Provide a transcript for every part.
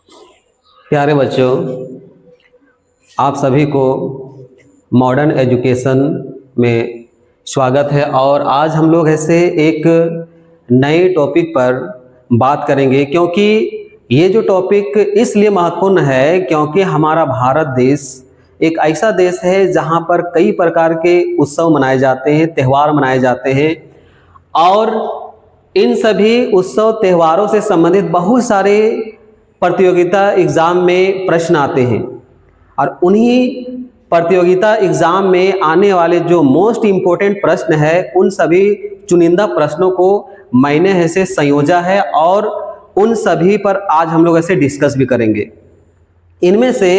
प्यारे बच्चों, आप सभी को मॉडर्न एजुकेशन में स्वागत है। और आज हम लोग ऐसे एक नए टॉपिक पर बात करेंगे, क्योंकि ये जो टॉपिक इसलिए महत्वपूर्ण है क्योंकि हमारा भारत देश एक ऐसा देश है जहाँ पर कई प्रकार के उत्सव मनाए जाते हैं, त्यौहार मनाए जाते हैं। और इन सभी उत्सव त्योहारों से संबंधित बहुत सारे प्रतियोगिता एग्ज़ाम में प्रश्न आते हैं। और उन्हीं प्रतियोगिता एग्ज़ाम में आने वाले जो मोस्ट इम्पोर्टेंट प्रश्न है, उन सभी चुनिंदा प्रश्नों को मैंने ऐसे संयोजा है और उन सभी पर आज हम लोग ऐसे डिस्कस भी करेंगे। इनमें से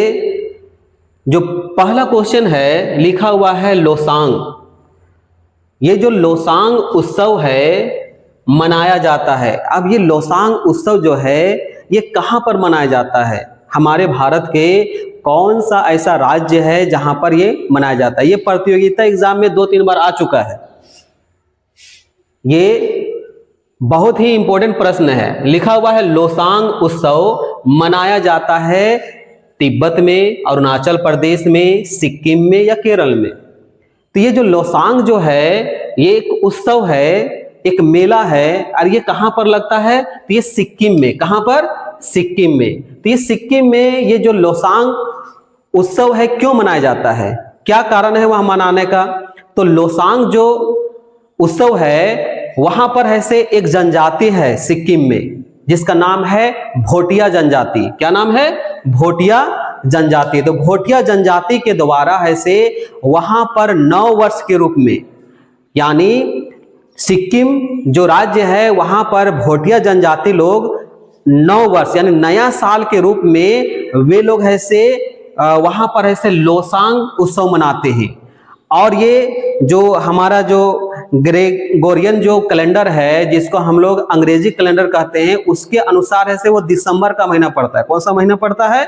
जो पहला क्वेश्चन है, लिखा हुआ है लोसांग। ये जो लोसांग उत्सव है मनाया जाता है। अब ये लोसांग उत्सव जो है ये कहाँ पर मनाया जाता है? हमारे भारत के कौन सा ऐसा राज्य है जहां पर ये मनाया जाता है? ये प्रतियोगिता एग्जाम में 2-3 बार आ चुका है। ये बहुत ही इंपॉर्टेंट प्रश्न है। लिखा हुआ है लोसांग उत्सव मनाया जाता है तिब्बत में, अरुणाचल प्रदेश में, सिक्किम में या केरल में। तो ये जो लोसांग जो है ये एक उत्सव है, एक मेला है। और ये कहां पर लगता है? तो ये सिक्किम में। कहां पर? सिक्किम में। तो ये सिक्किम में ये जो लोसांग उत्सव है क्यों मनाया जाता है, क्या कारण है वहां मनाने का? तो लोसांग जो उत्सव है वहां पर ऐसे एक जनजाति है सिक्किम में जिसका नाम है भोटिया जनजाति। क्या नाम है? भोटिया जनजाति। तो भोटिया जनजाति के द्वारा ऐसे वहां पर 9 वर्ष के रूप में, यानी सिक्किम जो राज्य है वहां पर भोटिया जनजाति लोग 9 वर्ष यानी नया साल के रूप में वे लोग ऐसे वहां पर ऐसे लोसांग उत्सव मनाते हैं। और ये जो हमारा जो ग्रेगोरियन जो कैलेंडर है, जिसको हम लोग अंग्रेजी कैलेंडर कहते हैं, उसके अनुसार ऐसे वो दिसंबर का महीना पड़ता है। कौन सा महीना पड़ता है?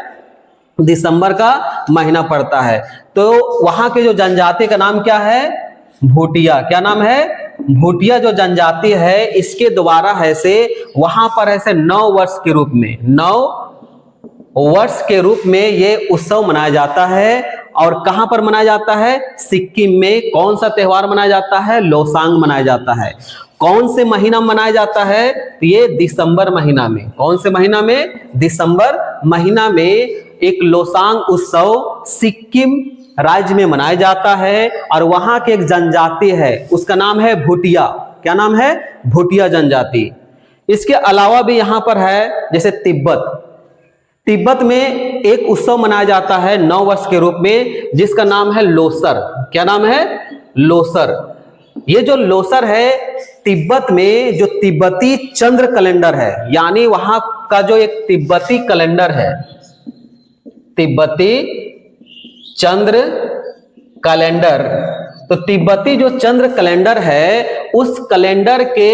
दिसंबर का महीना पड़ता है। तो वहां के जो जनजाति का नाम क्या है? भोटिया। क्या नाम है? भोटिया जो जनजाति है इसके द्वारा ऐसे वहां पर ऐसे 9 वर्ष के रूप में 9 वर्ष के रूप में ये उत्सव मनाया जाता है। और कहां पर मनाया जाता है? सिक्किम में। कौन सा त्यौहार मनाया जाता है? लोसांग मनाया जाता है। कौन से महीना मनाया जाता है? तो ये दिसंबर महीना में। कौन से महीना में? दिसंबर महीना में एक लोसांग उत्सव सिक्किम राज्य में मनाया जाता है। और वहां के एक जनजाति है, उसका नाम है भोटिया। क्या नाम है? भोटिया जनजाति। इसके अलावा भी यहां पर है जैसे तिब्बत में एक उत्सव मनाया जाता है 9 वर्ष के रूप में, जिसका नाम है लोसर। क्या नाम है? लोसर। ये जो लोसर है तिब्बत में जो तिब्बती चंद्र कैलेंडर है, यानी वहां का जो एक तिब्बती कैलेंडर है, तिब्बती चंद्र कैलेंडर। तो तिब्बती जो चंद्र कैलेंडर है उस कैलेंडर के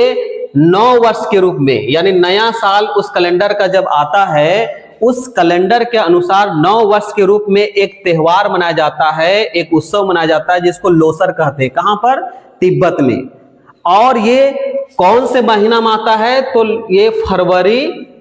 9 वर्ष के रूप में, यानी नया साल उस कैलेंडर का जब आता है, उस कैलेंडर के अनुसार 9 वर्ष के रूप में एक त्यौहार मनाया जाता है, एक उत्सव मनाया जाता है जिसको लोसर कहते हैं। कहां पर? तिब्बत में। और ये कौन से महीना में आता है? तो ये फरवरी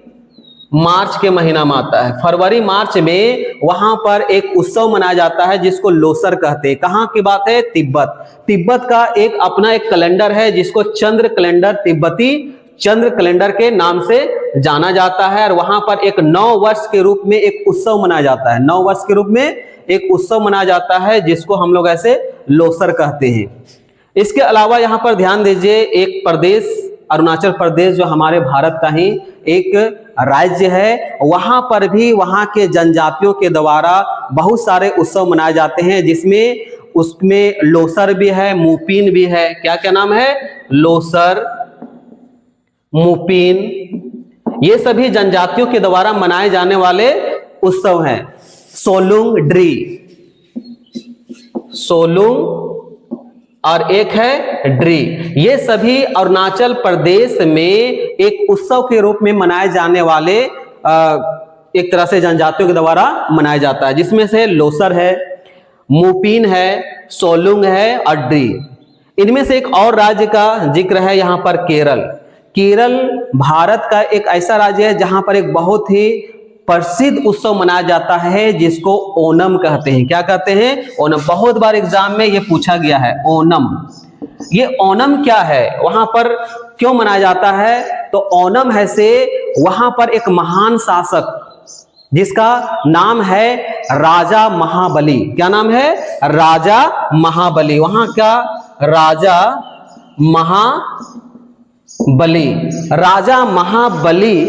मार्च के महीना में आता है। फरवरी मार्च में वहां पर एक उत्सव मनाया जाता है जिसको लोसर कहते हैं। कहां की बात है? तिब्बत का एक अपना एक कैलेंडर है जिसको चंद्र कैलेंडर, तिब्बती चंद्र कैलेंडर के नाम से जाना जाता है। और वहां पर एक 9 वर्ष के रूप में एक उत्सव मनाया जाता है। 9 वर्ष के रूप में एक उत्सव मनाया जाता है जिसको हम लोग ऐसे लोसर कहते हैं। इसके अलावा यहां पर ध्यान दीजिए, एक प्रदेश अरुणाचल प्रदेश जो हमारे भारत का ही एक राज्य है, वहां पर भी वहां के जनजातियों के द्वारा बहुत सारे उत्सव मनाए जाते हैं, जिसमें उसमें लोसर भी है, मुपीन भी है। क्या क्या नाम है? लोसर, मुपीन, ये सभी जनजातियों के द्वारा मनाए जाने वाले उत्सव हैं। सोलुंग और एक है ड्री। ये सभी अरुणाचल प्रदेश में एक उत्सव के रूप में मनाए जाने वाले एक तरह से जनजातियों के द्वारा मनाया जाता है, जिसमें से लोसर है, मुपीन है, सोलुंग है और ड्री। इनमें से एक और राज्य का जिक्र है यहाँ पर, केरल। केरल भारत का एक ऐसा राज्य है जहां पर एक बहुत ही प्रसिद्ध उत्सव मनाया जाता है जिसको ओणम कहते हैं। क्या कहते हैं? ओणम। बहुत बार एग्जाम में ये पूछा गया है, ओणम। ये ओणम क्या है, वहां पर क्यों मनाया जाता है? तो ओणम है से वहां पर एक महान शासक जिसका नाम है राजा महाबली। क्या नाम है? राजा महाबली। वहां का राजा महाबली, राजा महाबली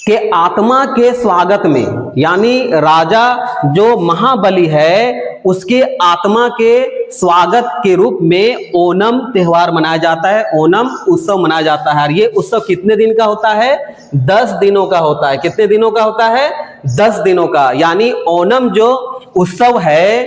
के आत्मा के स्वागत में, यानी राजा जो महाबली है उसके आत्मा के स्वागत के रूप में ओणम त्योहार मनाया जाता है, ओणम उत्सव मनाया जाता है। और ये उत्सव कितने दिन का होता है? 10 दिनों का होता है। कितने दिनों का होता है? 10 दिनों का। यानी ओणम जो उत्सव है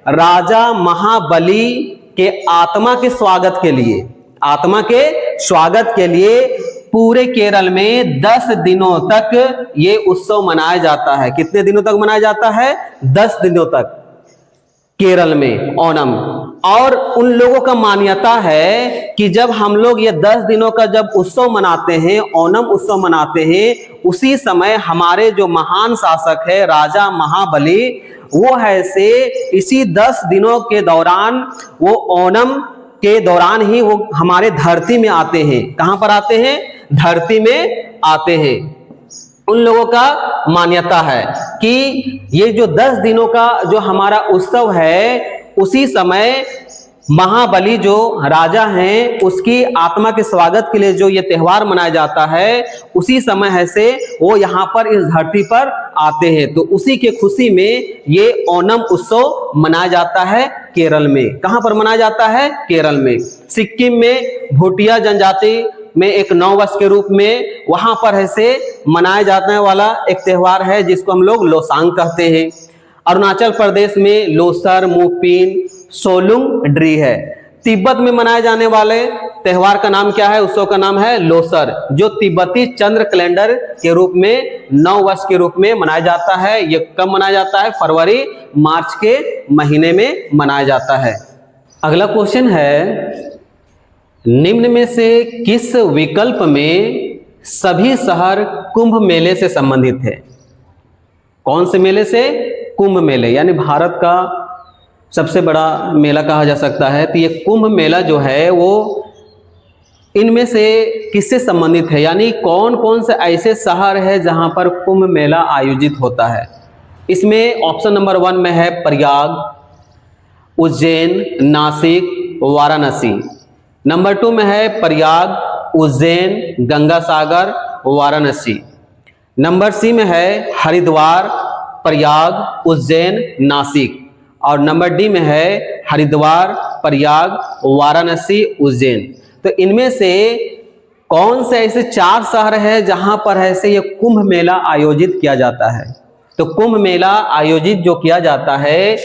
राजा महाबली के आत्मा के स्वागत के लिए, आत्मा के स्वागत के लिए पूरे केरल में 10 दिनों तक ये उत्सव मनाया जाता है। कितने दिनों तक मनाया जाता है? 10 दिनों तक केरल में ओणम। और उन लोगों का मान्यता है कि जब हम लोग ये 10 दिनों का जब उत्सव मनाते हैं, ओणम उत्सव मनाते हैं, उसी समय हमारे जो महान शासक है राजा महाबली, वो है से इसी 10 दिनों के दौरान, वो ओणम के दौरान ही वो हमारे धरती में आते हैं। कहां पर आते हैं? धरती में आते हैं। उन लोगों का मान्यता है कि ये जो 10 दिनों का जो हमारा उत्सव है, उसी समय महाबली जो राजा हैं उसकी आत्मा के स्वागत के लिए जो ये त्योहार मनाया जाता है, उसी समय है से वो यहाँ पर इस धरती पर आते हैं। तो उसी के खुशी में ये ओणम उत्सव मनाया जाता है केरल में। कहां पर मनाया जाता है? केरल में। सिक्किम में भूटिया जनजाति में एक नववर्ष के रूप में वहां पर है से मनाया जाने वाला एक त्योहार है जिसको हम लोग लोसांग कहते हैं। अरुणाचल प्रदेश में लोसर, मुपिन, सोलुंग ड्री है। तिब्बत में मनाए जाने वाले त्योहार का नाम क्या है? उत्सव का नाम है लोसर, जो तिब्बती चंद्र कैलेंडर के रूप में नववर्ष के रूप में मनाया जाता है। ये कब मनाया जाता है? फरवरी मार्च के महीने में मनाया जाता है। अगला क्वेश्चन है, निम्न में से किस विकल्प में सभी शहर कुंभ मेले से संबंधित है? कौन से मेले से? कुंभ मेले, यानी भारत का सबसे बड़ा मेला कहा जा सकता है। तो ये कुंभ मेला जो है वो इनमें से किससे संबंधित है, यानी कौन कौन से ऐसे शहर है जहां पर कुंभ मेला आयोजित होता है? इसमें ऑप्शन नंबर 1 में है प्रयाग, उज्जैन, नासिक, वाराणसी। नंबर 2 में है प्रयाग, उज्जैन, गंगा सागर, वाराणसी। नंबर सी में है हरिद्वार, प्रयाग, उज्जैन, नासिक। और नंबर डी में है हरिद्वार, प्रयाग, वाराणसी, उज्जैन। तो इनमें से कौन से ऐसे 4 शहर है जहां पर ऐसे ये कुंभ मेला आयोजित किया जाता है? तो कुंभ मेला आयोजित जो किया जाता है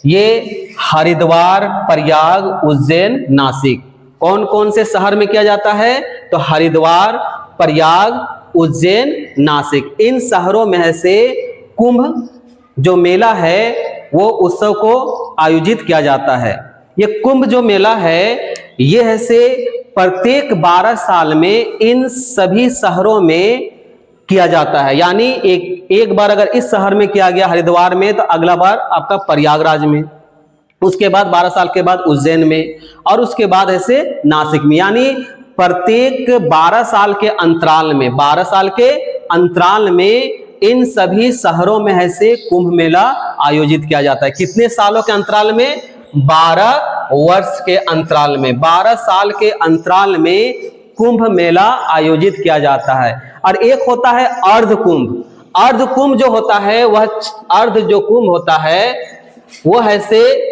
ये हरिद्वार, प्रयाग, उज्जैन, नासिक। कौन कौन से शहर में किया जाता है? तो हरिद्वार, प्रयाग, उज्जैन, नासिक। इन शहरों में से कुंभ जो मेला है वो उत्सव को आयोजित किया जाता है। ये कुंभ जो मेला है ये है से प्रत्येक 12 साल में इन सभी शहरों में किया जाता है। यानी एक बार अगर इस शहर में किया गया हरिद्वार में, तो अगला बार आपका प्रयागराज में, उसके बाद 12 साल के बाद उज्जैन में, और उसके बाद ऐसे नासिक में। यानी प्रत्येक 12 साल के अंतराल में, 12 साल के अंतराल में इन सभी शहरों में ऐसे कुंभ मेला आयोजित किया जाता है। कितने सालों के अंतराल में? 12 वर्ष के अंतराल में, 12 साल के अंतराल में कुंभ मेला आयोजित किया जाता है। और एक होता है अर्ध कुंभ। अर्ध कुंभ जो होता है वह अर्ध जो कुंभ होता है वो है से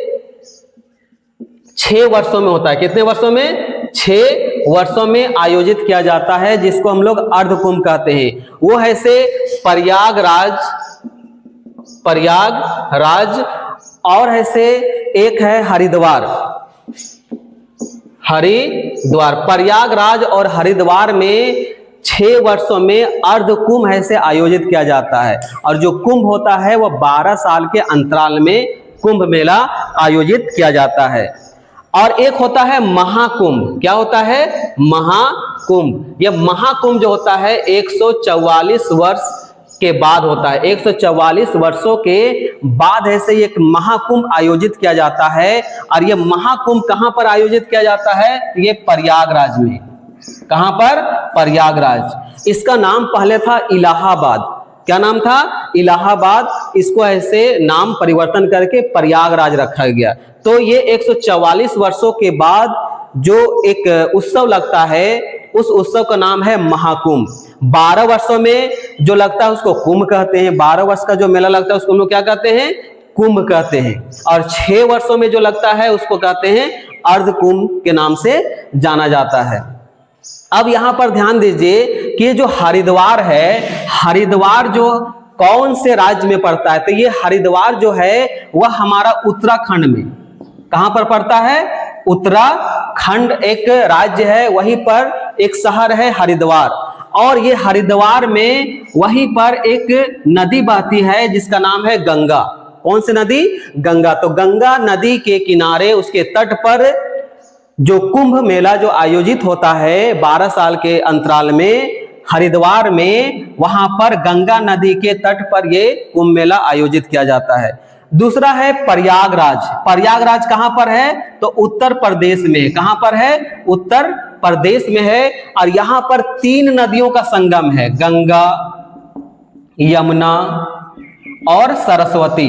6 वर्षों में होता है। कितने वर्षों में? 6 वर्षों में आयोजित किया जाता है, जिसको हम लोग अर्ध कुंभ कहते हैं। वो है से प्रयागराज और है से एक है हरिद्वार। प्रयागराज और हरिद्वार में 6 वर्षों में अर्ध कुंभ ऐसे आयोजित किया जाता है। और जो कुंभ होता है वह 12 साल के अंतराल में कुंभ मेला आयोजित किया जाता है। और एक होता है महाकुंभ। क्या होता है? महाकुंभ। यह महाकुंभ जो होता है 144 वर्ष के बाद होता है। 144 वर्षों के बाद ऐसे एक महाकुंभ आयोजित किया जाता है। और ये महाकुंभ कहां पर आयोजित किया जाता है? ये प्रयागराज में। कहां पर? प्रयागराज। इसका नाम पहले था इलाहाबाद। क्या नाम था? इलाहाबाद। इसको ऐसे नाम परिवर्तन करके प्रयागराज रखा गया। तो ये 144 वर्षों के बाद जो एक उत्सव लगता है, उस उत्सव का नाम है महाकुंभ। 12 वर्षों में जो लगता है उसको कुंभ कहते हैं। 12 वर्ष का जो मेला लगता है उसको हम लोग क्या कहते हैं? कुंभ कहते हैं। और 6 वर्षों में जो लगता है उसको कहते हैं अर्ध कुंभ के नाम से जाना जाता है। अब यहां पर ध्यान दीजिए कि जो हरिद्वार है, हरिद्वार जो कौन से राज्य में पड़ता है? तो ये हरिद्वार जो है वह हमारा उत्तराखंड में। कहां पर पड़ता है? उत्तराखंड एक राज्य है, वहीं पर एक शहर है हरिद्वार। और ये हरिद्वार में वहीं पर एक नदी बहती है जिसका नाम है गंगा। कौन सी नदी? गंगा। तो गंगा नदी के किनारे उसके तट पर जो कुंभ मेला जो आयोजित होता है 12 साल के अंतराल में हरिद्वार में, वहां पर गंगा नदी के तट पर ये कुंभ मेला आयोजित किया जाता है। दूसरा है प्रयागराज। प्रयागराज कहां पर है? तो उत्तर प्रदेश में। कहां पर है? उत्तर प्रदेश में है। और यहां पर 3 नदियों का संगम है, गंगा, यमुना और सरस्वती।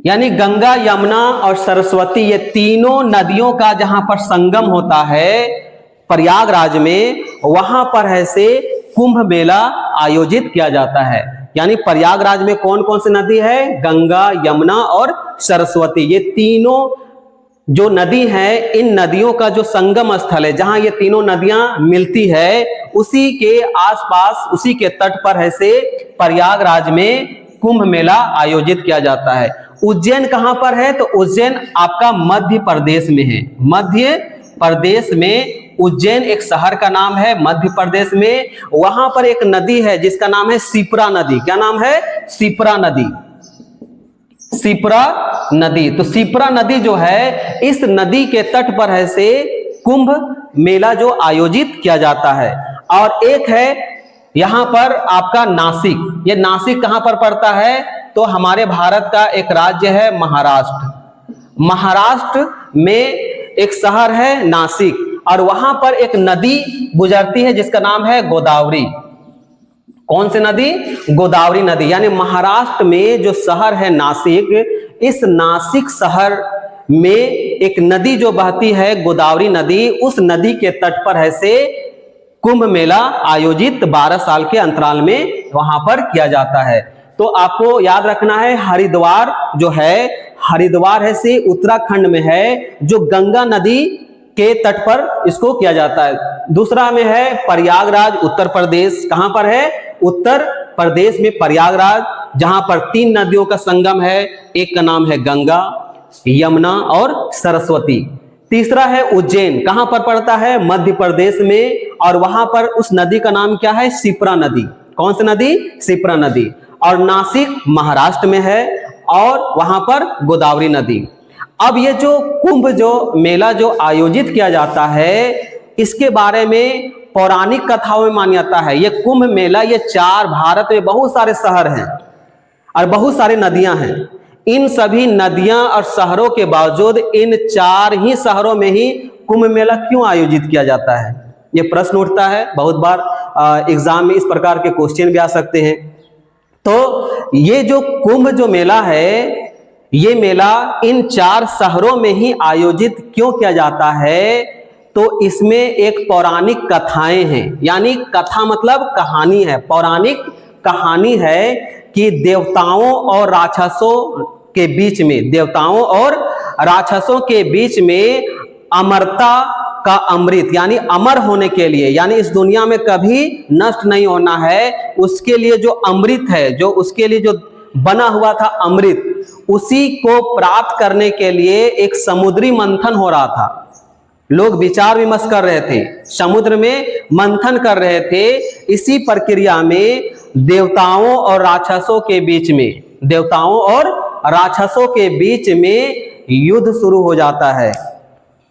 यानी गंगा, यमुना और सरस्वती, ये तीनों नदियों का जहां पर संगम होता है प्रयागराज में, वहां पर ऐसे कुंभ मेला आयोजित किया जाता है। यानी प्रयागराज में कौन कौन सी नदी है? गंगा, यमुना और सरस्वती। ये तीनों जो नदी है, इन नदियों का जो संगम स्थल है, जहां ये तीनों नदियां मिलती है, उसी के आसपास, उसी के तट पर ऐसे प्रयागराज में कुंभ मेला आयोजित किया जाता है। उज्जैन कहां पर है? तो उज्जैन आपका मध्य प्रदेश में है। मध्य प्रदेश में उज्जैन एक शहर का नाम है, मध्य प्रदेश में। वहां पर एक नदी है जिसका नाम है शिप्रा नदी। क्या नाम है? शिप्रा नदी। शिप्रा नदी। तो शिप्रा नदी जो है, इस नदी के तट पर है से कुंभ मेला जो आयोजित किया जाता है। और एक है यहां पर आपका नासिक। ये नासिक कहां पर पड़ता है? तो हमारे भारत का एक राज्य है महाराष्ट्र। महाराष्ट्र में एक शहर है नासिक, और वहां पर एक नदी गुजरती है जिसका नाम है गोदावरी। कौन सी नदी? गोदावरी नदी। यानी महाराष्ट्र में जो शहर है नासिक, इस नासिक शहर में एक नदी जो बहती है गोदावरी नदी, उस नदी के तट पर है से कुंभ मेला आयोजित 12 साल के अंतराल में वहां पर किया जाता है। तो आपको याद रखना है, हरिद्वार जो है, हरिद्वार है से उत्तराखंड में है, जो गंगा नदी के तट पर इसको किया जाता है। दूसरा में है प्रयागराज, उत्तर प्रदेश। कहां पर है? उत्तर प्रदेश में प्रयागराज, जहां पर 3 नदियों का संगम है। एक का नाम है गंगा, यमुना और सरस्वती। तीसरा है उज्जैन। कहां पर पड़ता है? मध्य प्रदेश में। और वहां पर उस नदी का नाम क्या है? शिप्रा नदी। कौन सी नदी? शिप्रा नदी। और नासिक महाराष्ट्र में है, और वहां पर गोदावरी नदी। अब ये जो कुंभ जो मेला जो आयोजित किया जाता है, इसके बारे में पौराणिक कथाओं में मान्यता है। ये कुंभ मेला, ये 4 भारत में बहुत सारे शहर हैं और बहुत सारी नदियां हैं। इन सभी नदियां और शहरों के बावजूद इन 4 ही शहरों में ही कुंभ मेला क्यों आयोजित किया जाता है? ये प्रश्न उठता है। बहुत बार एग्जाम में इस प्रकार के क्वेश्चन भी आ सकते हैं। तो ये जो कुंभ जो मेला है, ये मेला इन 4 शहरों में ही आयोजित क्यों किया जाता है? तो इसमें एक पौराणिक कथाएं हैं। यानी कथा मतलब कहानी है, पौराणिक कहानी है कि देवताओं और राक्षसों के बीच में, देवताओं और राक्षसों के बीच में अमरता का अमृत, यानी अमर होने के लिए, यानी इस दुनिया में कभी नष्ट नहीं होना है, उसके लिए जो अमृत है, जो उसके लिए जो बना हुआ था अमृत, उसी को प्राप्त करने के लिए एक समुद्री मंथन हो रहा था। लोग विचार विमर्श कर रहे थे, समुद्र में मंथन कर रहे थे। इसी प्रक्रिया में देवताओं और राक्षसों के बीच में, देवताओं और राक्षसों के बीच में युद्ध शुरू हो जाता है।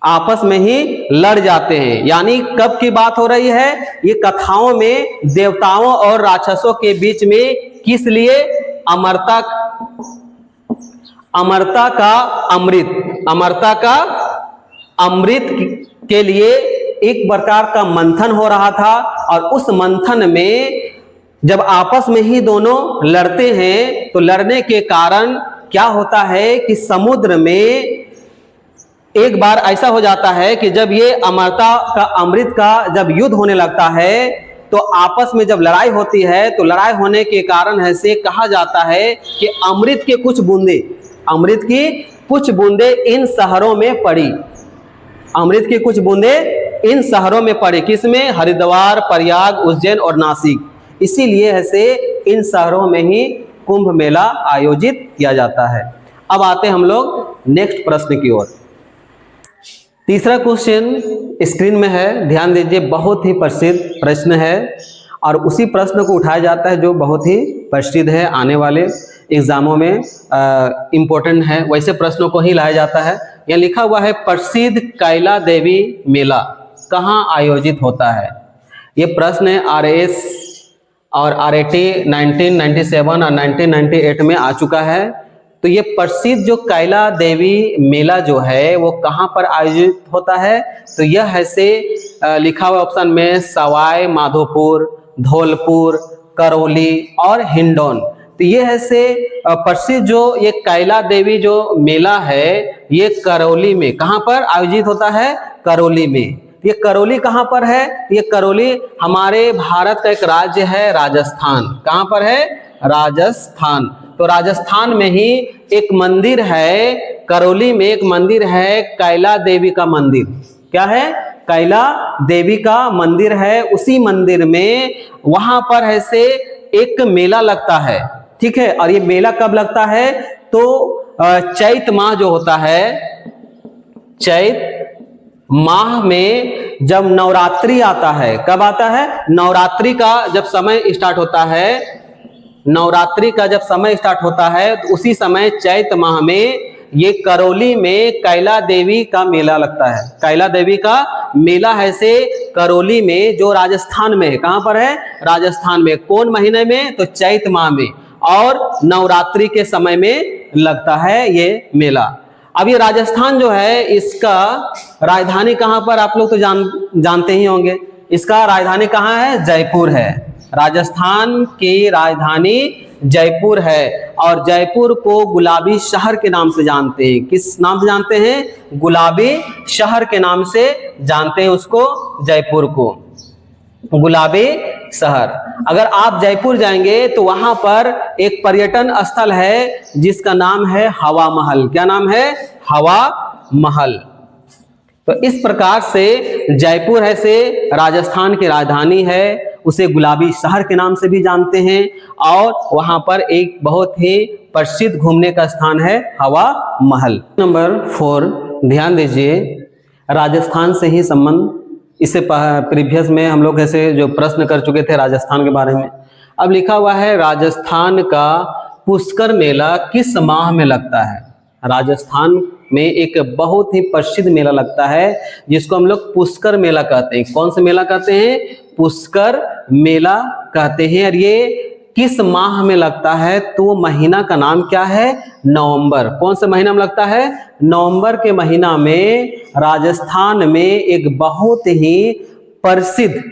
आपस में ही लड़ जाते हैं। यानी कब की बात हो रही है? ये कथाओं में देवताओं और राक्षसों के बीच में किस लिए? अमरता का अमृत के लिए एक प्रकार का मंथन हो रहा था। और उस मंथन में जब आपस में ही दोनों लड़ते हैं तो लड़ने के कारण क्या होता है कि समुद्र में एक बार ऐसा हो जाता है कि जब ये अमरता का अमृत का जब युद्ध होने लगता है तो आपस में जब लड़ाई होती है तो लड़ाई होने के कारण ऐसे कहा जाता है कि अमृत की कुछ बूंदे इन शहरों में पड़ी। अमृत की कुछ बूंदे इन शहरों में पड़ी। किसमें? हरिद्वार, प्रयाग, उज्जैन और नासिक। इसीलिए ऐसे इन शहरों में ही कुंभ मेला आयोजित किया जाता है। अब आते हम लोग नेक्स्ट प्रश्न की ओर। तीसरा क्वेश्चन स्क्रीन में है, ध्यान दीजिए, बहुत ही प्रसिद्ध प्रश्न है और उसी प्रश्न को उठाया जाता है जो बहुत ही प्रसिद्ध है, आने वाले एग्जामों में इम्पोर्टेंट है, वैसे प्रश्नों को ही लाया जाता है। यह लिखा हुआ है, प्रसिद्ध कैला देवी मेला कहाँ आयोजित होता है? ये प्रश्न RS और RAT 1997 और 1998 में आ चुका है। तो ये प्रसिद्ध जो कैला देवी मेला जो है वो कहाँ पर आयोजित होता है? तो यह है से लिखा हुआ ऑप्शन में सवाई माधोपुर, धौलपुर, करौली और हिंडौन। तो ये है से प्रसिद्ध जो ये कैला देवी जो मेला है ये करौली में, कहाँ पर आयोजित होता है? करौली में। ये करौली कहाँ पर है? ये करौली हमारे भारत का एक राज्य है, राजस्थान। कहाँ पर है? राजस्थान। तो राजस्थान में ही एक मंदिर है, करौली में एक मंदिर है, कैला देवी का मंदिर। क्या है? कैला देवी का मंदिर है। उसी मंदिर में वहां पर ऐसे एक मेला लगता है, ठीक है। और ये मेला कब लगता है? तो चैत माह जो होता है, चैत माह में जब नवरात्रि आता है, कब आता है? नवरात्रि का जब समय स्टार्ट होता है, नवरात्रि का जब समय स्टार्ट होता है तो उसी समय चैत माह में ये करौली में कैला देवी का मेला लगता है। कैला देवी का मेला है से करौली में, जो राजस्थान में है। कहां पर है? राजस्थान में। कौन महीने में? तो चैत माह में, और नवरात्रि के समय में लगता है ये मेला। अब ये राजस्थान जो है इसका राजधानी कहां पर? आप लोग तो जानते ही होंगे। इसका राजधानी कहां है? जयपुर है। राजस्थान की राजधानी जयपुर है और जयपुर को गुलाबी शहर के नाम से जानते हैं। किस नाम से जानते हैं? गुलाबी शहर के नाम से जानते हैं उसको, जयपुर को गुलाबी शहर। अगर आप जयपुर जाएंगे तो वहां पर एक पर्यटन स्थल है जिसका नाम है हवा महल। क्या नाम है? हवा महल। तो इस प्रकार से जयपुर है से राजस्थान की राजधानी है, उसे गुलाबी शहर के नाम से भी जानते हैं और वहां पर एक बहुत ही प्रसिद्ध घूमने का स्थान है हवा महल। नंबर 4, ध्यान दीजिए, राजस्थान से ही संबंध, इससे प्रीवियस में हम लोग ऐसे जो प्रश्न कर चुके थे राजस्थान के बारे में। अब लिखा हुआ है, राजस्थान का पुष्कर मेला किस माह में लगता है? राजस्थान में एक बहुत ही प्रसिद्ध मेला लगता है जिसको हम लोग पुष्कर मेला कहते हैं। कौन सा मेला कहते हैं? पुष्कर मेला कहते हैं। और ये किस माह में लगता है? तो महीना का नाम क्या है? नवंबर। कौन से महीना में लगता है? नवंबर के महीना में राजस्थान में एक बहुत ही प्रसिद्ध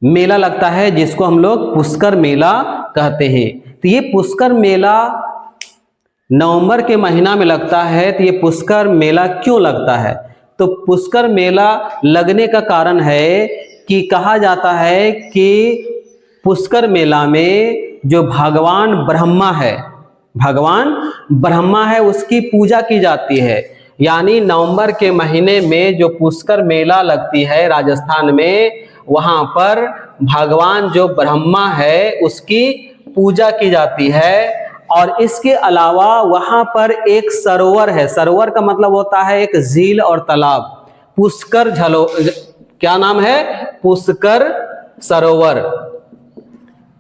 मेला लगता है जिसको हम लोग पुष्कर मेला कहते हैं। तो ये पुष्कर मेला नवंबर के महीना में लगता है। तो ये पुष्कर मेला क्यों लगता है? तो पुष्कर मेला लगने का कारण है कि कहा जाता है कि पुष्कर मेला में जो भगवान ब्रह्मा है उसकी पूजा की जाती है। यानी नवंबर के महीने में जो पुष्कर मेला लगती है राजस्थान में, वहां पर भगवान जो ब्रह्मा है उसकी पूजा की जाती है। और इसके अलावा वहां पर एक सरोवर है। सरोवर का मतलब होता है एक झील और तालाब। पुष्कर क्या नाम है? पुष्कर सरोवर।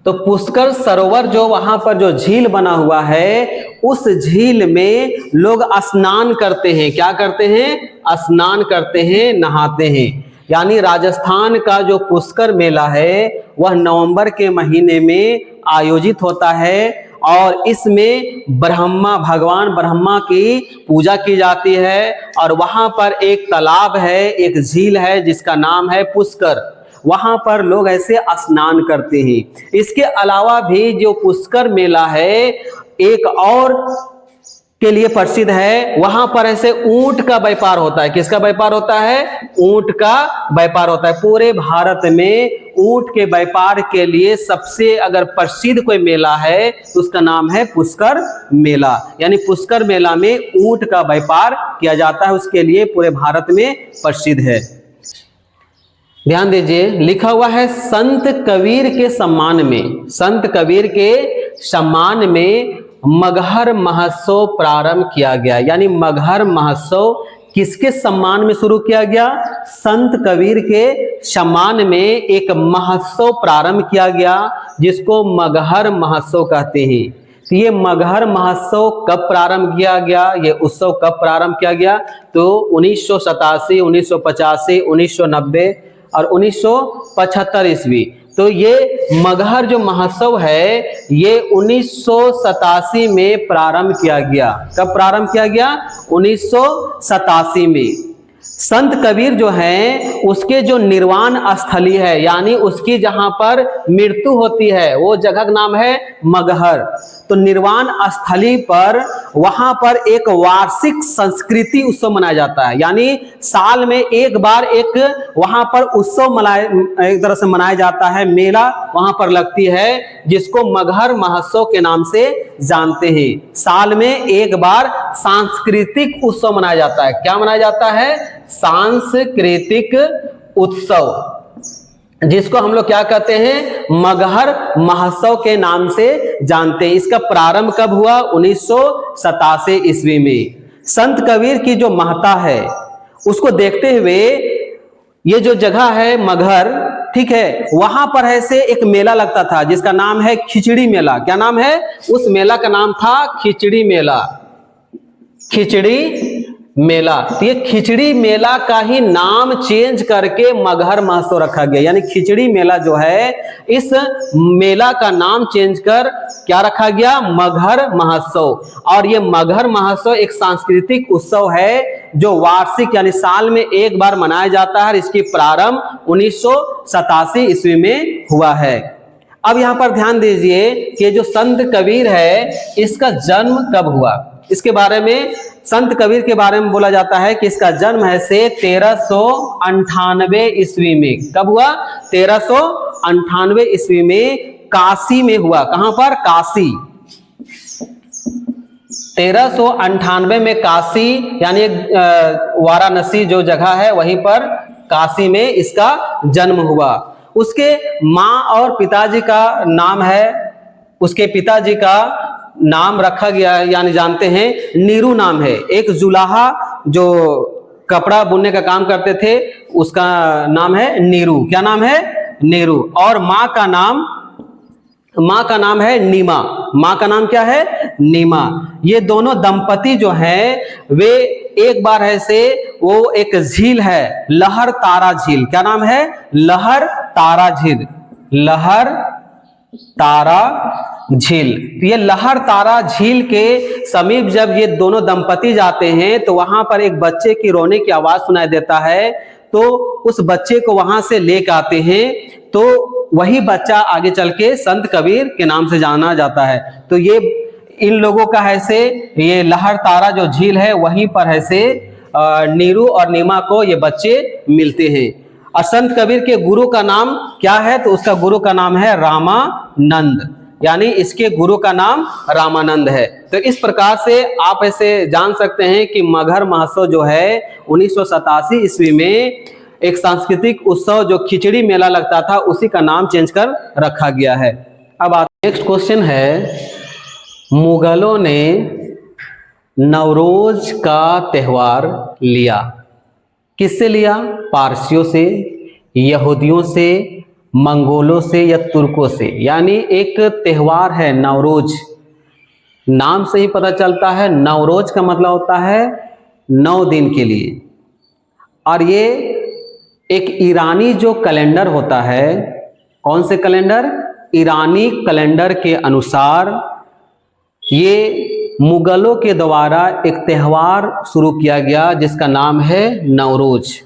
तो पुष्कर सरोवर जो वहां पर जो झील बना हुआ है उस झील में लोग स्नान करते हैं। क्या करते हैं? स्नान करते हैं, नहाते हैं। यानी राजस्थान का जो पुष्कर मेला है वह नवंबर के महीने में आयोजित होता है और इसमें भगवान ब्रह्मा की पूजा की जाती है। और वहां पर एक तालाब है, एक झील है जिसका नाम है पुष्कर। वहां पर लोग ऐसे स्नान करते हैं। इसके अलावा भी जो पुष्कर मेला है एक और के लिए प्रसिद्ध है। वहां पर ऐसे ऊंट का व्यापार होता है। किसका व्यापार होता है? ऊंट का व्यापार होता है। पूरे भारत में ऊंट के व्यापार के लिए सबसे अगर प्रसिद्ध कोई मेला है तो उसका नाम है पुष्कर मेला। यानी पुष्कर मेला में ऊंट का व्यापार किया जाता है, उसके लिए पूरे भारत में प्रसिद्ध है। ध्यान दीजिए, लिखा हुआ है संत कबीर के सम्मान में, संत कबीर के सम्मान में मगहर महोत्सव प्रारंभ किया गया। यानी मगहर महोत्सव किसके सम्मान में शुरू किया गया? संत कबीर के सम्मान में एक महोत्सव प्रारंभ किया गया जिसको मगहर महोत्सव कहते हैं। तो ये मगहर महोत्सव कब प्रारंभ किया गया, ये उत्सव कब प्रारंभ किया गया? तो 1987, 1985, 1990 और 1975 ईस्वी। तो ये मगहर जो महोत्सव है ये 1987 में प्रारंभ किया गया। कब प्रारंभ किया गया? 1987 में। संत कबीर जो है उसके जो निर्वाण स्थली है, यानी उसकी जहां पर मृत्यु होती है वो जगह का नाम है मगहर। तो निर्वाण स्थली पर वहां पर एक वार्षिक संस्कृति उत्सव मनाया जाता है। यानी साल में एक बार एक वहां पर उत्सव एक तरह से मनाया जाता है, मेला वहां पर लगती है जिसको मगहर महोत्सव के नाम से जानते हैं। साल में एक बार सांस्कृतिक उत्सव मनाया जाता है। क्या मनाया जाता है? सांस्कृतिक उत्सव, जिसको हम लोग क्या कहते हैं? मगहर महोत्सव के नाम से जानते हैं। इसका प्रारंभ कब हुआ? 1987 ईस्वी में। संत कबीर की जो महत्ता है उसको देखते हुए ये जो जगह है मगहर, ठीक है, वहां पर ऐसे एक मेला लगता था जिसका नाम है खिचड़ी मेला। क्या नाम है? उस मेला का नाम था खिचड़ी मेला। खिचड़ी मेला। तो ये खिचड़ी मेला का ही नाम चेंज करके मगहर महोत्सव रखा गया। यानी खिचड़ी मेला जो है इस मेला का नाम चेंज कर क्या रखा गया? मगहर महोत्सव। और ये मगहर महोत्सव एक सांस्कृतिक उत्सव है जो वार्षिक यानी साल में एक बार मनाया जाता है। इसकी प्रारंभ 1987 ईस्वी में हुआ है। अब यहाँ पर ध्यान दीजिए कि जो संत कबीर है इसका जन्म कब हुआ, इसके बारे में संत कबीर के बारे में बोला जाता है कि इसका जन्म है से 1398 ईस्वी में। कब हुआ? 1398 ईस्वी में काशी में हुआ। कहां पर? काशी। 1398 में काशी यानी वाराणसी जो जगह है वहीं पर काशी में इसका जन्म हुआ। उसके माँ और पिताजी का नाम है, उसके पिताजी का नाम रखा गया यानी जानते हैं नीरू नाम है। एक जुलाहा जो कपड़ा बुनने का काम करते थे उसका नाम है नीरू। क्या नाम है? नीरू। और माँ का नाम है नीमा। माँ का नाम क्या है? नीमा। ये दोनों दंपति जो हैं वे एक बार ऐसे वो एक झील है लहर तारा झील। क्या नाम है? लहर तारा झील। लहर तारा झील। ये लहर तारा झील के समीप जब ये दोनों दंपति जाते हैं तो वहां पर एक बच्चे की रोने की आवाज सुनाई देता है। तो उस बच्चे को वहां से लेकर आते हैं। तो वही बच्चा आगे चल के संत कबीर के नाम से जाना जाता है। तो ये इन लोगों का ऐसे ये लहर तारा जो झील है वहीं पर ऐसे नीरू और नीमा को ये बच्चे मिलते हैं। और संत कबीर के गुरु का नाम क्या है? तो उसका गुरु का नाम है रामानंद। यानी इसके गुरु का नाम रामानंद है। तो इस प्रकार से आप ऐसे जान सकते हैं कि मगहर महोत्सव जो है 1987 ईस्वी में एक सांस्कृतिक उत्सव जो खिचड़ी मेला लगता था उसी का नाम चेंज कर रखा गया है। अब नेक्स्ट क्वेश्चन है, मुगलों ने नवरोज का त्योहार लिया। किससे लिया? पारसियों से, यहूदियों से, मंगोलों से या तुर्कों से। यानी एक त्योहार है नवरोज। नाम से ही पता चलता है, नवरोज का मतलब होता है 9 दिन के लिए। और ये एक ईरानी जो कैलेंडर होता है, कौन से कैलेंडर? ईरानी कैलेंडर के अनुसार ये मुगलों के द्वारा एक त्यौहार शुरू किया गया जिसका नाम है नवरोज।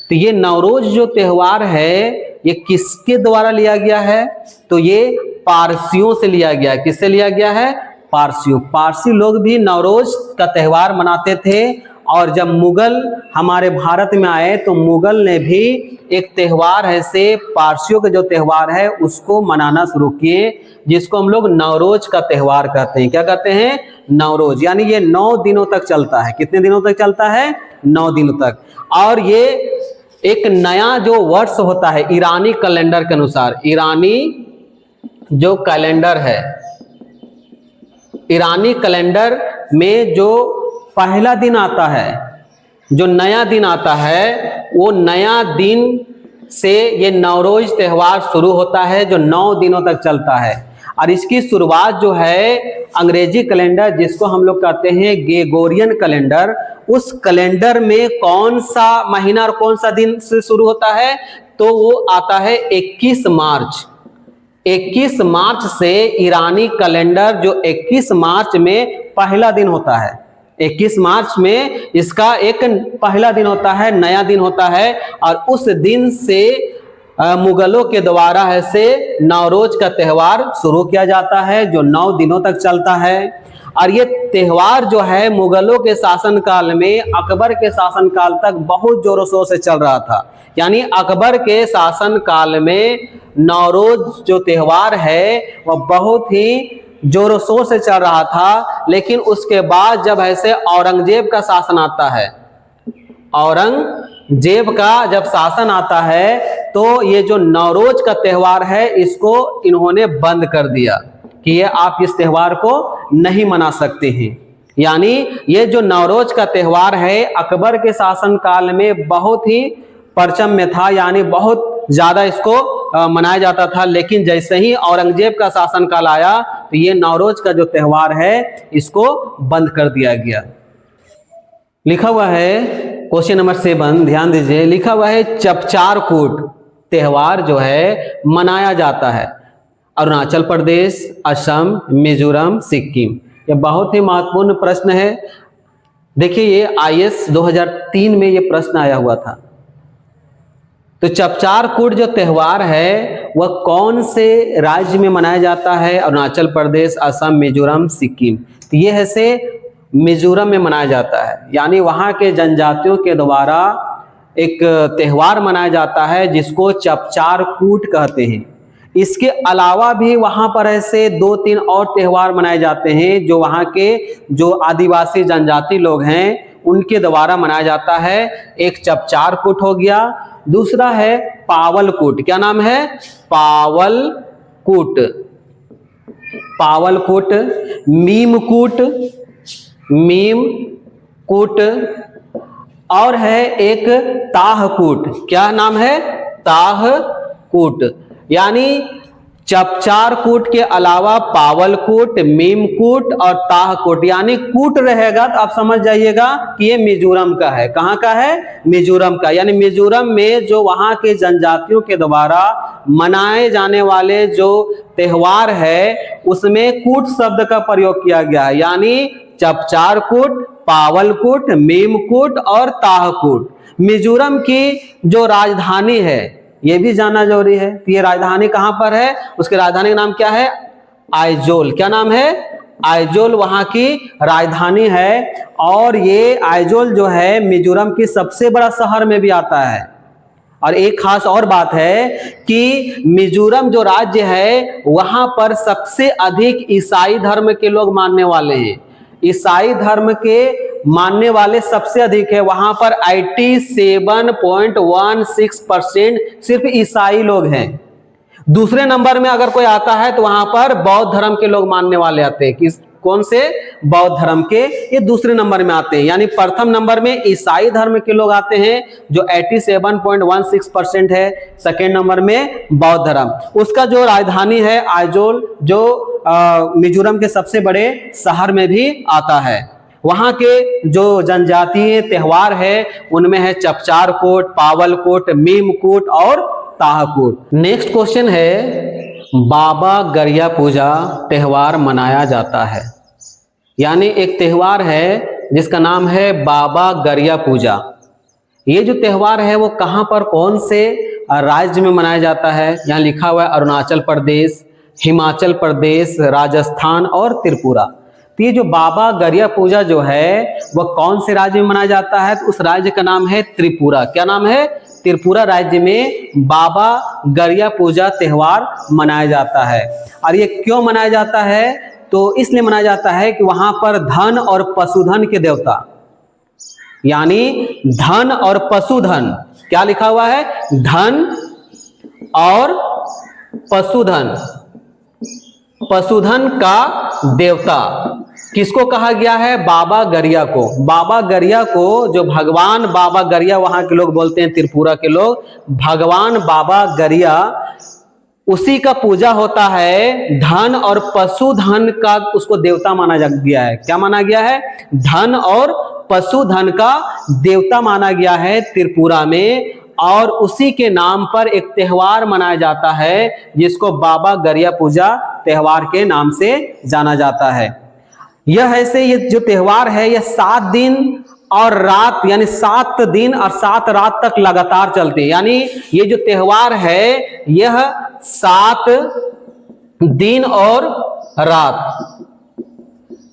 तो ये नवरोज जो त्यौहार है ये किसके द्वारा लिया गया है? तो ये पारसियों से लिया गया है। किससे लिया गया है? पारसियों। पारसी लोग भी नवरोज का त्यौहार मनाते थे, और जब मुगल हमारे भारत में आए तो मुगल ने भी एक त्यौहार ऐसे पारसियों का जो त्यौहार है उसको मनाना शुरू किए, जिसको हम लोग नवरोज का त्यौहार कहते हैं। क्या कहते हैं? नवरोज। यानी ये 9 दिनों तक चलता है। कितने दिनों तक चलता है? 9 दिनों तक। और ये एक नया जो वर्ष होता है ईरानी कैलेंडर के अनुसार, ईरानी जो कैलेंडर है, ईरानी कैलेंडर में जो पहला दिन आता है, जो नया दिन आता है, वो नया दिन से ये नवरोज त्यौहार शुरू होता है जो 9 दिनों तक चलता है। और इसकी शुरुआत जो है अंग्रेजी कैलेंडर, जिसको हम लोग कहते हैं ग्रेगोरियन कैलेंडर, उस कैलेंडर में कौन सा महीना और कौन सा दिन से शुरू होता है? तो वो आता है 21 मार्च। 21 मार्च से ईरानी कैलेंडर जो 21 मार्च में पहला दिन होता है, 21 मार्च में इसका एक पहला दिन होता है, नया दिन होता है। और उस दिन से मुगलों के द्वारा ऐसे नवरोज का त्यौहार शुरू किया जाता है जो 9 दिनों तक चलता है। और ये त्यौहार जो है मुगलों के शासनकाल में, अकबर के शासनकाल तक बहुत जोरों शोर से चल रहा था। यानी अकबर के शासनकाल में नवरोज जो त्यौहार है वह बहुत ही जोरों शोर से चल रहा था। लेकिन उसके बाद जब ऐसे औरंगजेब का शासन आता है, औरंगजेब का जब शासन आता है तो ये जो नवरोज का त्यौहार है इसको इन्होंने बंद कर दिया कि ये आप इस त्यौहार को नहीं मना सकते हैं। यानी ये जो नवरोज का त्यौहार है अकबर के शासन काल में बहुत ही परचम में था, यानी बहुत ज्यादा इसको मनाया जाता था। लेकिन जैसे ही औरंगजेब का शासनकाल आया तो ये नवरोज का जो त्यौहार है इसको बंद कर दिया गया। लिखा हुआ है क्वेश्चन नंबर 7, ध्यान दीजिए, लिखा हुआ है चपचार कूट त्यौहार जो है मनाया जाता है अरुणाचल प्रदेश, असम, मिजोरम, सिक्किम। यह बहुत ही महत्वपूर्ण प्रश्न है। देखिए ये IAS 2003 में ये प्रश्न आया हुआ था। तो चपचार कूट जो त्यौहार है वह कौन से राज्य में मनाया जाता है? अरुणाचल प्रदेश, असम, मिजोरम, सिक्किम। तो ये ऐसे मिजोरम में मनाया जाता है। यानी वहाँ के जनजातियों के द्वारा एक त्यौहार मनाया जाता है जिसको चपचार कूट कहते हैं। इसके अलावा भी वहाँ पर ऐसे 2-3 और त्यौहार मनाए जाते हैं जो वहाँ के जो आदिवासी जनजाति लोग हैं उनके द्वारा मनाया जाता है। एक चपचार कूट हो गया, दूसरा है पावल कूट। क्या नाम है? पावल कूट। पावल कूट, मीम कूट, मीम कूट, और है एक ताह कूट। क्या नाम है? ताह कूट। यानी चपचार कूट के अलावा पावल कूट, मीम कूट और ताह कूट। यानी कूट रहेगा तो आप समझ जाइएगा कि ये मिजोरम का है। कहाँ का है? मिजोरम का। यानी मिजोरम में जो वहाँ के जनजातियों के द्वारा मनाए जाने वाले जो त्यौहार है उसमें कूट शब्द का प्रयोग किया गया है। यानी चपचार कूट, पावल कूट, मीम कूट और ताह कूट। मिजोरम की जो राजधानी है ये भी जानना जरूरी है कि ये राजधानी कहां पर है। उसके राजधानी का नाम क्या है? आइजोल। क्या नाम है? आइजोल वहां की राजधानी है। और ये आइजोल जो है मिजोरम की सबसे बड़ा शहर में भी आता है। और एक खास और बात है कि मिजोरम जो राज्य है वहां पर सबसे अधिक ईसाई धर्म के लोग मानने वाले हैं। ईसाई धर्म के मानने वाले सबसे अधिक है। वहां पर 87.16% सिर्फ ईसाई लोग हैं। दूसरे नंबर में अगर कोई आता है तो वहां पर बौद्ध धर्म के लोग मानने वाले आते हैं। कौन से? बौद्ध धर्म के, ये दूसरे नंबर में आते हैं। यानी प्रथम नंबर में ईसाई धर्म के लोग आते हैं जो 87.16% है। सेकेंड नंबर में बौद्ध धर्म। उसका जो राजधानी है आइजोल, जो मिजोरम के सबसे बड़े शहर में भी आता है। वहां के जो जनजातीय त्योहार है उनमें है चपचार कोट, पावल कोट, मीम कोट और ताहकोट। नेक्स्ट क्वेश्चन है, बाबा गरिया पूजा त्योहार मनाया जाता है। यानी एक त्योहार है जिसका नाम है बाबा गरिया पूजा। ये जो त्योहार है वो कहां पर, कौन से राज्य में मनाया जाता है? यहाँ लिखा हुआ है अरुणाचल प्रदेश, हिमाचल प्रदेश, राजस्थान और त्रिपुरा। तो ये जो बाबा गरिया पूजा जो है वह कौन से राज्य में मनाया जाता है? तो उस राज्य का नाम है त्रिपुरा। क्या नाम है? त्रिपुरा राज्य में बाबा गरिया पूजा त्योहार मनाया जाता है। और ये क्यों मनाया जाता है? तो इसलिए मनाया जाता है कि वहां पर धन और पशुधन के देवता, यानी धन और पशुधन, क्या लिखा हुआ है? धन और पशुधन, पशुधन का देवता किसको कहा गया है? बाबा गरिया को। बाबा गरिया को जो भगवान बाबा गरिया वहां के लोग बोलते हैं, त्रिपुरा के लोग, भगवान बाबा गरिया, उसी का पूजा होता है। धन और पशुधन का उसको देवता माना गया है। क्या माना गया है? धन और पशुधन का देवता माना गया है त्रिपुरा में। और उसी के नाम पर एक त्योहार मनाया जाता है जिसको बाबा गरिया पूजा त्योहार के नाम से जाना जाता है। यह ऐसे, ये जो त्योहार है यह 7 दिन और रात, यानी 7 दिन और 7 रात तक लगातार चलते हैं। यानी ये जो त्योहार है यह 7 दिन और रात,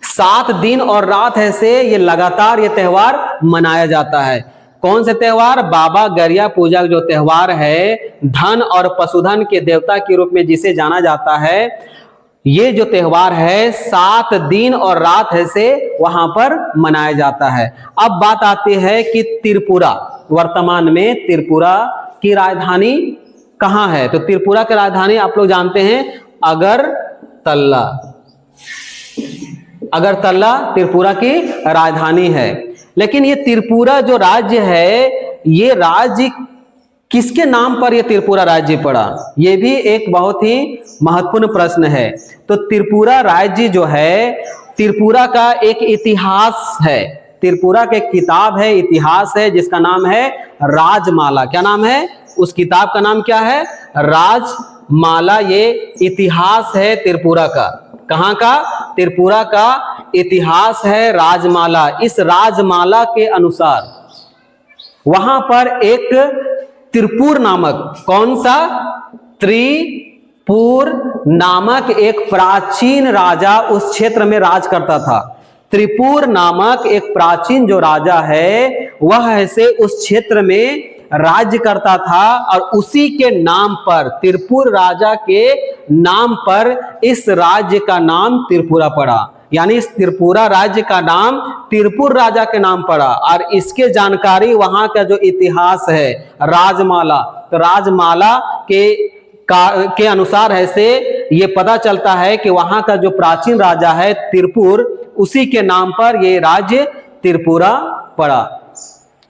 7 दिन और रात ऐसे ये लगातार ये त्योहार मनाया जाता है। कौन से त्योहार? बाबा गरिया पूजा जो त्योहार है, धन और पशुधन के देवता के रूप में जिसे जाना जाता है, ये जो त्योहार है 7 दिन और रात ऐसे वहां पर मनाया जाता है। अब बात आती है कि त्रिपुरा, वर्तमान में त्रिपुरा की राजधानी कहां है? तो त्रिपुरा की राजधानी आप लोग जानते हैं अगरतला। अगरतला त्रिपुरा की राजधानी है। लेकिन ये त्रिपुरा जो राज्य है, ये राज्य किसके नाम पर यह त्रिपुरा राज्य पड़ा? यह भी एक बहुत ही महत्वपूर्ण प्रश्न है। तो त्रिपुरा राज्य जो है, त्रिपुरा का एक इतिहास है, त्रिपुरा के किताब है, इतिहास है, जिसका नाम है राजमाला। क्या नाम है? उस किताब का नाम क्या है? राजमाला। ये इतिहास है त्रिपुरा का। कहाँ का? त्रिपुरा का इतिहास है राजमाला। इस राजमाला के अनुसार वहां पर एक त्रिपुर नामक, कौन सा? त्रिपुर नामक एक प्राचीन राजा उस क्षेत्र में राज करता था। त्रिपुर नामक एक प्राचीन जो राजा है वह ऐसे उस क्षेत्र में राज्य करता था और उसी के नाम पर, त्रिपुर राजा के नाम पर इस राज्य का नाम त्रिपुरा पड़ा। यानी इस त्रिपुरा राज्य का नाम त्रिपुर राजा के नाम पड़ा। और इसके जानकारी वहां का जो इतिहास है राजमाला, तो राजमाला के अनुसार ऐसे ये पता चलता है कि वहां का जो प्राचीन राजा है त्रिपुर, उसी के नाम पर ये राज्य त्रिपुरा पड़ा।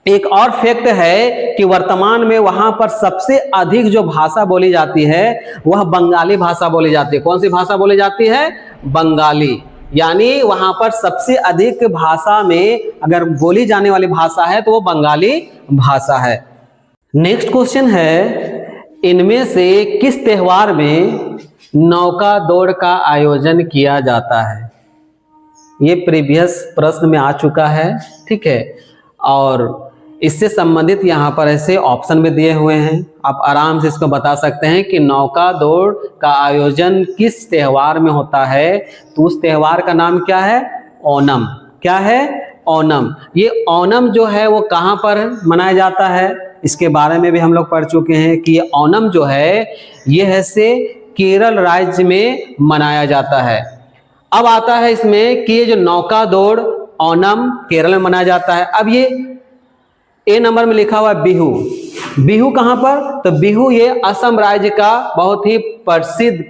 एक और फैक्ट है कि वर्तमान में वहां पर सबसे अधिक जो भाषा बोली जाती है वह बंगाली भाषा बोली जाती है। कौन सी भाषा बोली जाती है? बंगाली। यानी वहां पर सबसे अधिक भाषा में अगर बोली जाने वाली भाषा है तो वो बंगाली भाषा है। नेक्स्ट क्वेश्चन है, इनमें से किस त्योहार में नौका दौड़ का आयोजन किया जाता है? ये प्रीवियस प्रश्न में आ चुका है, ठीक है। और इससे संबंधित यहाँ पर ऐसे ऑप्शन में दिए हुए हैं, आप आराम से इसको बता सकते हैं कि नौका दौड़ का आयोजन किस त्योहार में होता है। तो उस त्योहार का नाम क्या है? ओणम। क्या है? ओणम। ये ओणम जो है वो कहाँ पर मनाया जाता है, इसके बारे में भी हम लोग पढ़ चुके हैं कि ये ओणम जो है ये ऐसे केरल राज्य में मनाया जाता है। अब आता है इसमें कि ये जो नौका दौड़ ओणम केरल में मनाया जाता है। अब ये ए नंबर में लिखा हुआ है बिहू। बिहू कहां पर? तो बिहू ये असम राज्य का बहुत ही प्रसिद्ध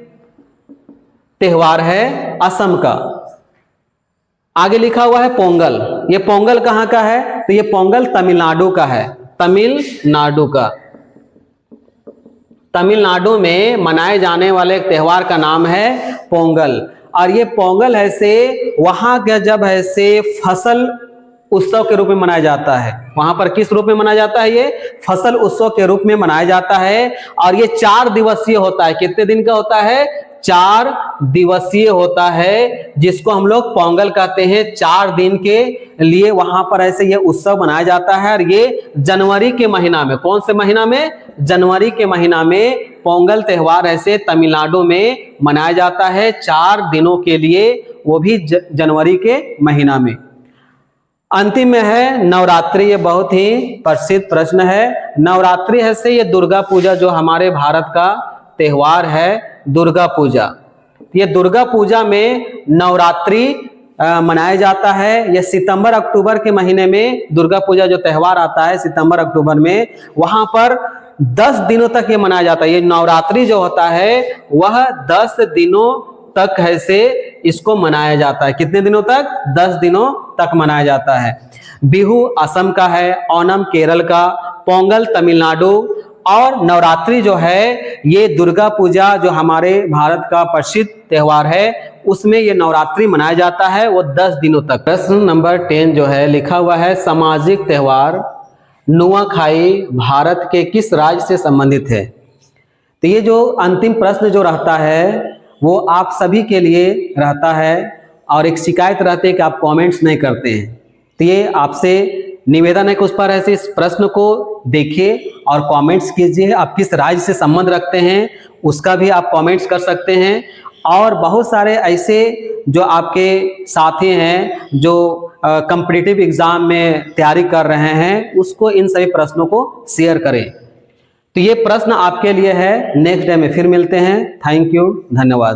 त्योहार है, असम का। आगे लिखा हुआ है पोंगल। ये पोंगल कहाँ का है? तो ये पोंगल तमिलनाडु का है, तमिलनाडु का। तमिलनाडु में मनाए जाने वाले एक त्योहार का नाम है पोंगल। और ये पोंगल है से वहां का जब है से फसल उत्सव के रूप में मनाया जाता है। वहां पर किस रूप में मनाया जाता है? ये फसल उत्सव के रूप में मनाया जाता है। और ये 4 दिवसीय होता है। कितने दिन का होता है? 4 दिवसीय होता है, जिसको हम लोग पोंगल कहते हैं। 4 दिन के लिए वहां पर ऐसे ये उत्सव मनाया जाता है। और ये जनवरी के महीना में, कौन से महीना में? जनवरी के महीना में पोंगल त्योहार ऐसे तमिलनाडु में मनाया जाता है 4 दिनों के लिए, वो भी जनवरी के महीना में। अंतिम में है नवरात्रि। ये बहुत ही प्रसिद्ध प्रश्न है। नवरात्रि है से ये दुर्गा पूजा जो हमारे भारत का त्योहार है, दुर्गा पूजा। ये दुर्गा पूजा में नवरात्रि मनाया जाता है। यह सितंबर अक्टूबर के महीने में दुर्गा पूजा जो त्योहार आता है सितंबर अक्टूबर में, वहां पर 10 दिनों तक ये मनाया जाता है। ये नवरात्रि जो होता है वह 10 दिनों तक है से इसको मनाया जाता है। कितने दिनों तक? 10 दिनों तक मनाया जाता है। बिहू असम का है, ओणम केरल का, पोंगल तमिलनाडु, और नवरात्रि जो है ये दुर्गा पूजा जो हमारे भारत का प्रसिद्ध त्योहार है उसमें ये नवरात्रि मनाया जाता है, वो 10 दिनों तक। प्रश्न नंबर 10 जो है लिखा हुआ है सामाजिक त्योहार नुआखाई भारत के किस राज्य से संबंधित है? तो ये जो अंतिम प्रश्न जो रहता है वो आप सभी के लिए रहता है, और एक शिकायत रहती है कि आप कमेंट्स नहीं करते हैं। तो ये आपसे निवेदन है कि उस पर ऐसे इस प्रश्न को देखिए और कमेंट्स कीजिए। आप किस राज्य से संबंध रखते हैं उसका भी आप कमेंट्स कर सकते हैं। और बहुत सारे ऐसे जो आपके साथी हैं जो कॉम्पिटिटिव एग्जाम में तैयारी कर रहे हैं उसको इन सभी प्रश्नों को शेयर करें। तो ये प्रश्न आपके लिए है। नेक्स्ट डे में फिर मिलते हैं। थैंक यू, धन्यवाद।